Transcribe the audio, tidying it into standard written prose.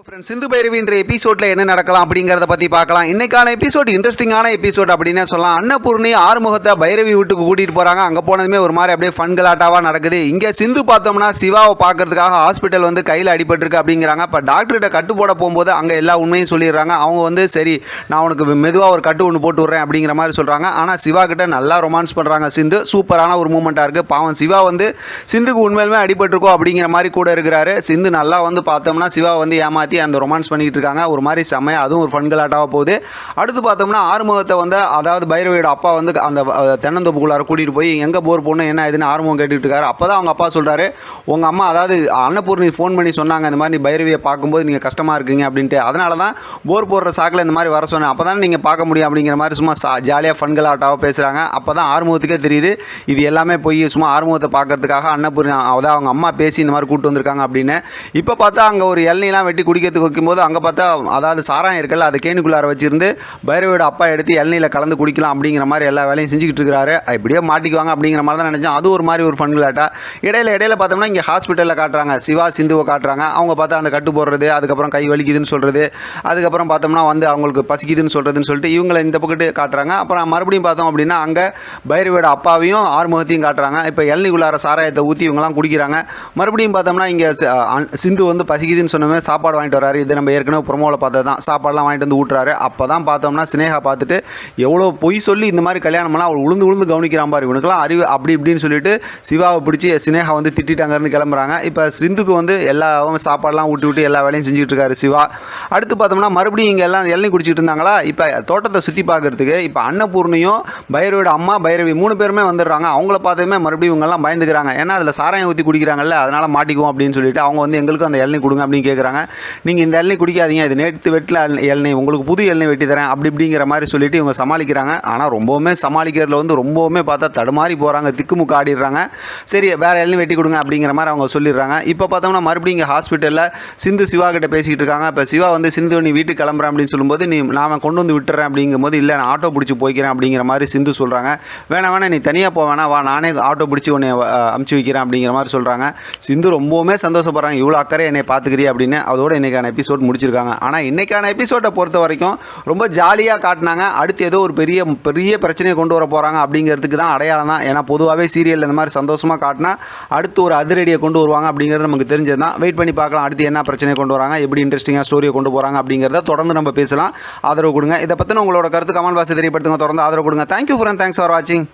Friends, சிந்து பைரவின்ற எபிசோட்ல என்ன நடக்கலாம் அப்படிங்கறத பத்தி பார்க்கலாம். இன்னைக்கான எபிசோட் இன்ட்ரெஸ்டிங்கான எபிசோட் அப்படினே சொல்லலாம். அன்னபூர்ணி ஆறுமுகத்தை பைரவி வீட்டுக்கு கூட்டிட்டு போறாங்க. அங்க போனதுமே ஒரு மாதிரி அப்படியே ஃபன் கலாட்டாவா நடக்குது. இங்க சிந்து பார்த்தோம்னா சிவாவை பார்க்கறதுக்காக ஹாஸ்பிட்டல் வந்து கையில் அடிபட்டிருக்கு அப்படிங்கிறாங்க. இப்போ டாக்டர்கிட்ட கட்டு போட போகும்போது அங்கே எல்லா உண்மையும் சொல்லிடுறாங்க. அவங்க வந்து சரி நான் உனக்கு மெதுவாக ஒரு கட்டு ஒன்று போட்டு விட்றேன் அப்படிங்கிற மாதிரி சொல்கிறாங்க. ஆனால் சிவா கிட்ட நல்லா ரொமான்ஸ் பண்ணுறாங்க சிந்து. சூப்பரான ஒரு மூமெண்ட்டாக இருக்குது. பாவம் சிவா வந்து சிந்துக்கு உண்மையிலுமே அடிபட்டிருக்கோம் அப்படிங்கிற மாதிரி கூட இருக்கிறாரு. சிந்து நல்லா வந்து பார்த்தோம்னா சிவா வந்து ஏமாற்றி அந்த ரொமான்ஸ் பண்ணிக்கிட்டு இருக்காங்க. ஒரு மாதிரி செம்மையாக அதுவும் ஒரு ஃபன் கலாட்டாக போகுது. அடுத்து பார்த்தோம்னா ஆறுமுகத்தை வந்து அதாவது பைரவியோட அப்பா வந்து அந்த தென்னந்தோப்புக்குள்ளார கூட்டிகிட்டு போய் எங்கே போர் போடணும் என்ன இதுன்னு ஆறுமுகம் கேட்டுக்கிட்டு இருக்காரு. அப்போ தான் அவங்க அப்பா சொல்கிறாரு, உங்கள் அம்மா அதாவது அன்னபூர்ணி ஃபோன் பண்ணி சொன்னாங்க இந்த மாதிரி நீ பைரவியை பார்க்கும்போது நீங்கள் கஷ்டமாக இருக்கீங்க அப்படின்ட்டு, அதனால தான் போர் போடுற சாக்கில் இந்த மாதிரி வர சொன்னேன், அப்போ தான் நீங்கள் பார்க்க முடியும் அப்படிங்கிற மாதிரி சும்மா ஜாலியாக ஃபன் கலாட்டாக பேசுகிறாங்க. அப்போ தான் ஆறுமுகத்துக்கே தெரியுது இது எல்லாமே போய் சும்மா ஆறுமுகத்தை பார்க்கறதுக்காக அன்னபூர்ணி அதாவது அவங்க அம்மா பேசி இந்த மாதிரி கூப்பிட்டு வந்திருக்காங்க அப்படின்னு. இப்போ பார்த்தா அங்கே ஒரு இளநீலாம் வெட்டி குடிக்கிறதுக்கு வைக்கும்போது அங்கே பார்த்தா அதாவது சாராயம் இருக்குல்ல அதை கேணிக்குள்ளார வச்சிருந்து பைரவியோட அப்பா எடுத்து இளநீல கலந்து குடிக்கலாம் அப்படிங்கிற மாதிரி எல்லா வேலையும் செஞ்சுக்கிட்டு இருக்கிறாரு. இப்படியே மாட்டிக்குவாங்க அப்படிங்கிற மாதிரி தான் நினச்சோம். அது ஒரு மாதிரி ஒரு ஃபன் கலாட்டா. இடையில பார்த்தோம்னா இங்கே ஹாஸ்பிட்டலில் காட்டுறாங்க, சிவா சிந்துவை காட்டுறாங்க. அவங்க பார்த்தா அந்த கட்டு போடுறது, அதுக்கப்புறம் கை வலிக்குதுன்னு சொல்கிறது, அதுக்கப்புறம் பார்த்தோம்னா வந்து அவங்களுக்கு பசிக்குதுன்னு சொல்கிறதுன்னு சொல்லிட்டு இவங்களை இந்த பக்கத்து காட்டுறாங்க. அப்புறம் மறுபடியும் பார்த்தோம் அப்படின்னா அங்கே பைரவியோட அப்பாவையும் ஆறுமுகத்தையும் காட்டுறாங்க. இப்போ இளநீக்குள்ளார சாராயத்தை ஊற்றி இவங்கெல்லாம் குடிக்கிறாங்க. மறுபடியும் பார்த்தோம்னா இங்கே சிந்து வந்து பசிக்குதுன்னு சொன்னமே சாப்பாடு வாங்கிட்டு வராரு. இது நம்ம ஏற்கனவே ப்ரொமோவில் பார்த்தது தான். சாப்பாடெலாம் வாங்கிட்டு வந்து ஊட்டுறாரு. அப்போ தான் பார்த்தோம்னா சினேகா பார்த்துட்டு எவ்வளோ பொய் சொல்லி இந்த மாதிரி கல்யாணம் பண்ணால் அவள் உளுந்து கவனிக்கிறான் பாரு, இவனுக்கெல்லாம் அறிவு அப்படி இப்படின்னு சொல்லிட்டு சிவாவை பிடிச்சி சினேகா வந்து திட்டிட்டு அங்கேருந்து கிளம்புறாங்க. இப்போ சிந்துக்கு வந்து எல்லா சாப்பாடெலாம் ஊட்டி விட்டு எல்லா வேலையும் செஞ்சுட்டு இருக்காரு சிவா. அடுத்து பார்த்தோம்னா மறுபடியும் இங்கே எல்லாம் இளநீ குடிச்சிட்டு இருந்தாங்களா. இப்போ தோட்டத்தை சுற்றி பார்க்கறதுக்கு இப்போ அன்னபூர்ணியும் பைரவியோட அம்மா பைரவி 3 பேருமே வந்துடுறாங்க. அவங்கள பார்த்ததுமே மறுபடியும் இவங்கெல்லாம் பயந்துக்கிறாங்க. ஏன்னா அதில் சாராயம் ஊற்றி குடிக்கிறாங்கல்ல, அதனால் மாட்டிக்குவோம் அப்படின்னு சொல்லிட்டு அவங்க வந்து எங்களுக்கும் அந்த இளநீ கொடுங்க அப்படின்னு கேட்குறாங்க. நீங்கள் இந்த இளநீ குடிக்காதீங்க, இது நேற்று வெட்டில் இளநீ, உங்களுக்கு புது இளநீ வெட்டி தரேன் அப்படி இப்படிங்கிற மாதிரி சொல்லிட்டு இவங்க சமாளிக்கிறாங்க. ஆனால் ரொம்பவுமே சமாளிக்கிறதுல வந்து ரொம்பவுமே பார்த்தா தடுமாறி போகிறாங்க, திக்குமுக்கு ஆடிடுறாங்க. சரி வேறு இளநீ வெட்டி கொடுங்க அப்படிங்கிற மாதிரி அவங்க சொல்லிடுறாங்க. இப்போ பார்த்தோம்னா மறுபடியும் இங்கே ஹாஸ்பிட்டலில் சிந்து சிவா கிட்ட பேசிக்கிட்டு இருக்காங்க. இப்போ சிவா வந்து சிந்து நீ வீட்டுக்கு கிளம்புறேன் அப்படின்னு சொல்லும்போது நான் கொண்டு வந்து விட்டுறேன் அப்படிங்கும்போது இல்லை நான் ஆட்டோ பிடிச்சி போய்க்கிறேன் அப்படிங்கிற மாதிரி சிந்து சொல்கிறாங்க. வேணாம் நீ தனியாக போவேணா வா, நானே ஆட்டோ பிடிச்சி உன்னை அமுச்சு வைக்கிறேன் அப்படிங்கிற மாதிரி சொல்கிறாங்க. சிந்து ரொம்பவுமே சந்தோஷப்படுறாங்க, இவ்வளோ அக்கறை என்னை பார்த்துக்கிறீ அப்படின்னு. அதோட இன்றைக்கான எபிசோட் முடிச்சிருக்காங்க. ஆனால் இன்றைக்கான எபிசோட்டை பொறுத்த வரைக்கும் ரொம்ப ஜாலியாக காட்டினாங்க. அடுத்து ஏதோ ஒரு பெரிய பெரிய பிரச்சனையை கொண்டு வர போகிறாங்க அப்படிங்கிறதுக்கு தான் அடையாளம் தான். ஏன்னா பொதுவாகவே சீரியல் இந்த மாதிரி சந்தோஷமாக காட்டினா அடுத்து ஒரு அதிரடியை கொண்டு வருவாங்க அப்படிங்கிறது நமக்கு தெரிஞ்சது தான். வெயிட் பண்ணி பார்க்கலாம் அடுத்து என்ன பிரச்சனையை கொண்டு வராங்க, எப்படி இன்ட்ரெஸ்டிங்காக ஸ்டோரியை கொண்டு போகிறாங்க அப்படிங்கிறத தொடர்ந்து நம்ம பேசலாம். ஆதரவு கொடுங்க. இதை பற்றின உங்களோட கருத்து கமெண்ட் பாக்ஸில் தெரியப்படுத்துங்க. தொடர்ந்து ஆதரவு கொடுங்க. தேங்க்யூ ஃபார் வாட்சிங்.